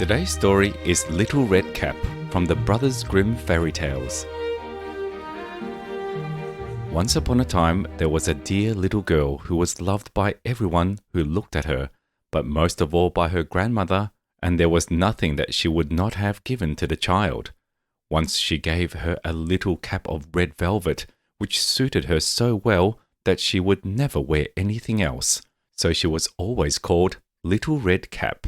Today's story is Little Red Cap from the Brothers Grimm fairy tales. Once upon a time, there was a dear little girl who was loved by everyone who looked at her, but most of all by her grandmother, and there was nothing that she would not have given to the child. Once she gave her a little cap of red velvet, which suited her so well that she would never wear anything else, so she was always called Little Red Cap.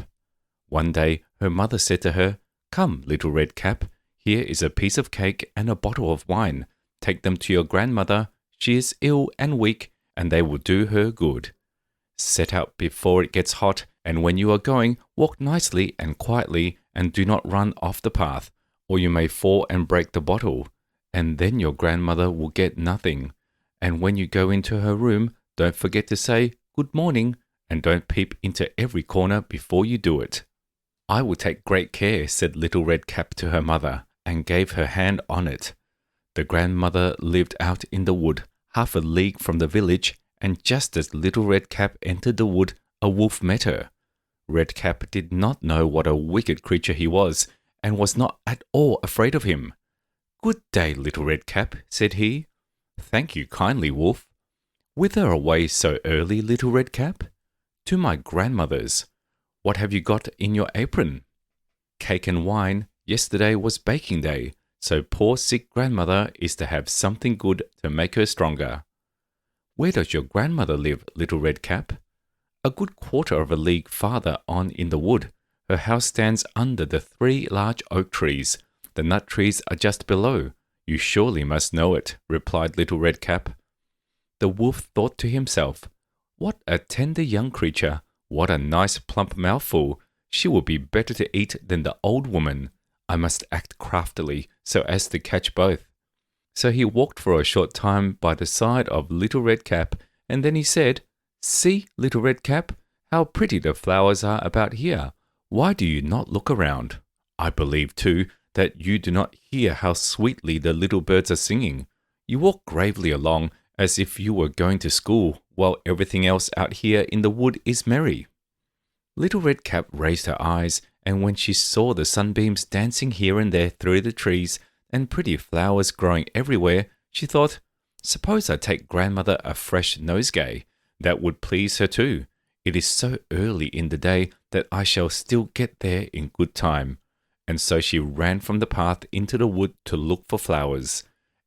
One day, her mother said to her, "Come, Little Red Cap, here is a piece of cake and a bottle of wine. Take them to your grandmother. She is ill and weak, and they will do her good. Set out before it gets hot, and when you are going, walk nicely and quietly, and do not run off the path, or you may fall and break the bottle, and then your grandmother will get nothing. And when you go into her room, don't forget to say, 'Good morning,' and don't peep into every corner before you do it." "I will take great care," said Little Red Cap to her mother, and gave her hand on it. The grandmother lived out in the wood, half a league from the village, and just as Little Red Cap entered the wood, a wolf met her. Red Cap did not know what a wicked creature he was, and was not at all afraid of him. "Good day, Little Red Cap," said he. "Thank you kindly, Wolf." "Whither away so early, Little Red Cap?" "To my grandmother's." "What have you got in your apron?" "Cake and wine. Yesterday was baking day, so poor sick grandmother is to have something good to make her stronger." "Where does your grandmother live, Little Red Cap?" "A good quarter of a league farther on in the wood. Her house stands under the 3 large oak trees. The nut trees are just below. You surely must know it," replied Little Red Cap. The wolf thought to himself, "What a tender young creature! What a nice plump mouthful! She will be better to eat than the old woman. I must act craftily so as to catch both." So he walked for a short time by the side of Little Red Cap, and then he said, "See, Little Red Cap, how pretty the flowers are about here. Why do you not look around? I believe, too, that you do not hear how sweetly the little birds are singing. You walk gravely along as if you were going to school, while everything else out here in the wood is merry." Little Red Cap raised her eyes, and when she saw the sunbeams dancing here and there through the trees, and pretty flowers growing everywhere, she thought, "Suppose I take grandmother a fresh nosegay. That would please her too. It is so early in the day that I shall still get there in good time." And so she ran from the path into the wood to look for flowers.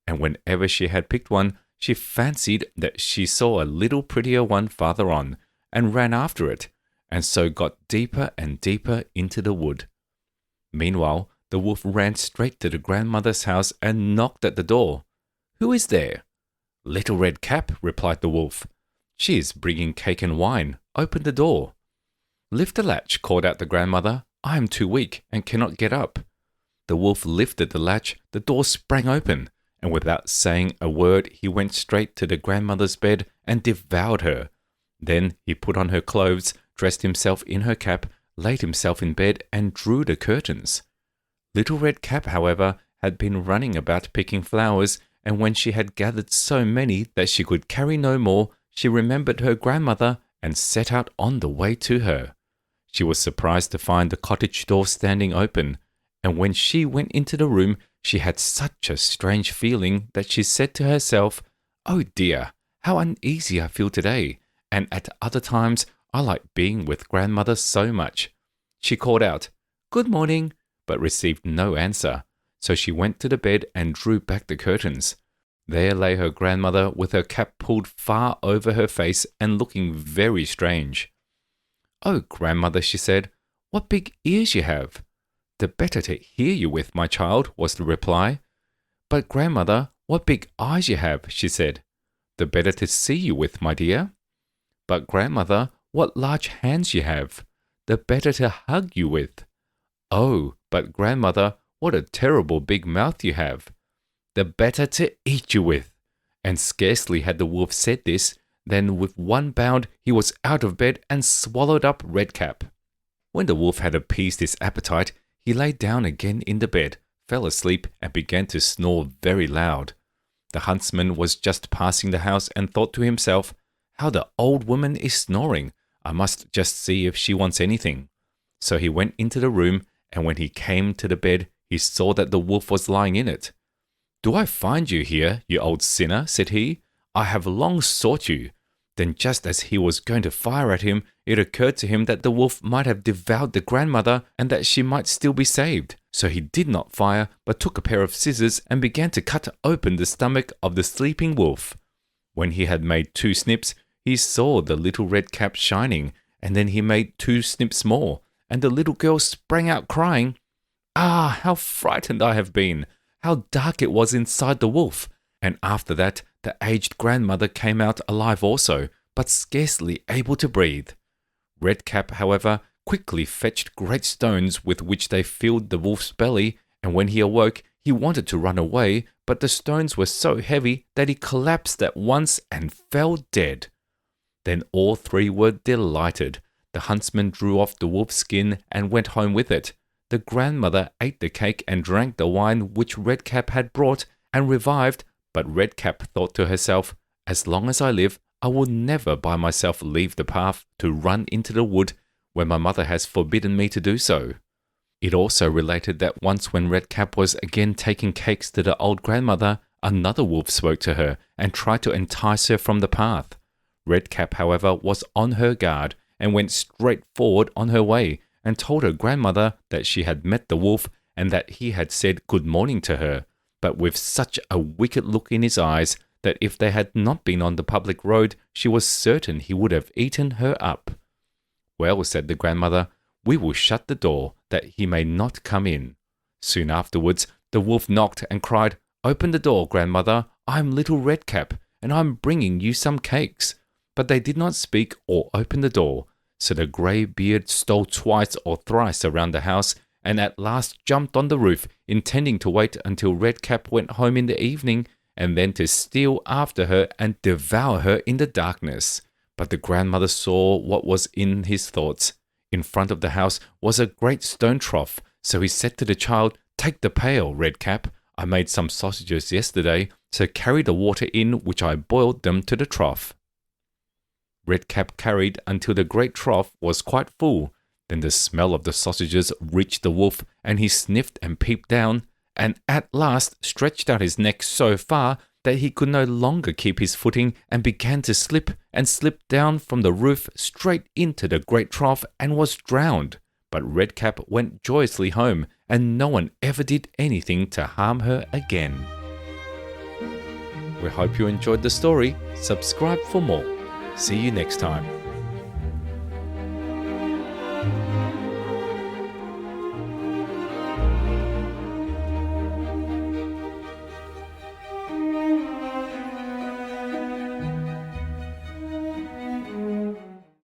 And whenever she had picked one, she fancied that she saw a little prettier one farther on, and ran after it, and so got deeper and deeper into the wood. Meanwhile, the wolf ran straight to the grandmother's house and knocked at the door. "Who is there?" "Little Red Cap," replied the wolf. "She is bringing cake and wine. Open the door." "Lift the latch," called out the grandmother. "I am too weak and cannot get up." The wolf lifted the latch, the door sprang open, and without saying a word he went straight to the grandmother's bed and devoured her. Then he put on her clothes, dressed himself in her cap, laid himself in bed, and drew the curtains. Little Red Cap, however, had been running about picking flowers, and when she had gathered so many that she could carry no more, she remembered her grandmother and set out on the way to her. She was surprised to find the cottage door standing open, and when she went into the room, she had such a strange feeling that she said to herself, "Oh dear, how uneasy I feel today, and at other times I like being with grandmother so much." She called out, "Good morning," but received no answer, so she went to the bed and drew back the curtains. There lay her grandmother with her cap pulled far over her face and looking very strange. "Oh, grandmother," she said, "what big ears you have." "The better to hear you with, my child," was the reply. "But grandmother, what big eyes you have," she said. "The better to see you with, my dear." "But grandmother, what large hands you have. The better to hug you with." "Oh, but grandmother, what a terrible big mouth you have. The better to eat you with." And scarcely had the wolf said this, than with one bound he was out of bed and swallowed up Red Cap. When the wolf had appeased his appetite, he lay down again in the bed, fell asleep, and began to snore very loud. The huntsman was just passing the house and thought to himself, "How the old woman is snoring. I must just see if she wants anything." So he went into the room, and when he came to the bed, he saw that the wolf was lying in it. "Do I find you here, you old sinner?" said he. "I have long sought you." Then just as he was going to fire at him, it occurred to him that the wolf might have devoured the grandmother and that she might still be saved. So he did not fire, but took a pair of scissors and began to cut open the stomach of the sleeping wolf. When he had made 2 snips, he saw the little red cap shining, and then he made 2 snips more, and the little girl sprang out crying, "Ah, how frightened I have been! How dark it was inside the wolf!" And after that, the aged grandmother came out alive also, but scarcely able to breathe. Redcap, however, quickly fetched great stones with which they filled the wolf's belly, and when he awoke, he wanted to run away, but the stones were so heavy that he collapsed at once and fell dead. Then all 3 were delighted. The huntsman drew off the wolf's skin and went home with it. The grandmother ate the cake and drank the wine which Redcap had brought, and revived, but Redcap thought to herself, "As long as I live, I will never by myself leave the path to run into the wood when my mother has forbidden me to do so." It also related that once when Redcap was again taking cakes to the old grandmother, another wolf spoke to her and tried to entice her from the path. Redcap, however, was on her guard and went straight forward on her way and told her grandmother that she had met the wolf and that he had said good morning to her, but with such a wicked look in his eyes that if they had not been on the public road, she was certain he would have eaten her up. "Well," said the grandmother, "we will shut the door, that he may not come in." Soon afterwards, the wolf knocked and cried, "Open the door, grandmother, I'm little Redcap, and I'm bringing you some cakes." But they did not speak or open the door, so the grey beard stole twice or thrice around the house, and at last jumped on the roof, intending to wait until Redcap went home in the evening, and then to steal after her and devour her in the darkness. But the grandmother saw what was in his thoughts. In front of the house was a great stone trough, so he said to the child, "Take the pail, Redcap. I made some sausages yesterday, so carry the water in which I boiled them to the trough." Redcap carried until the great trough was quite full. Then the smell of the sausages reached the wolf, and he sniffed and peeped down, and at last stretched out his neck so far that he could no longer keep his footing and began to slip, and slipped down from the roof straight into the great trough and was drowned. But Redcap went joyously home, and no one ever did anything to harm her again. We hope you enjoyed the story. Subscribe for more. See you next time.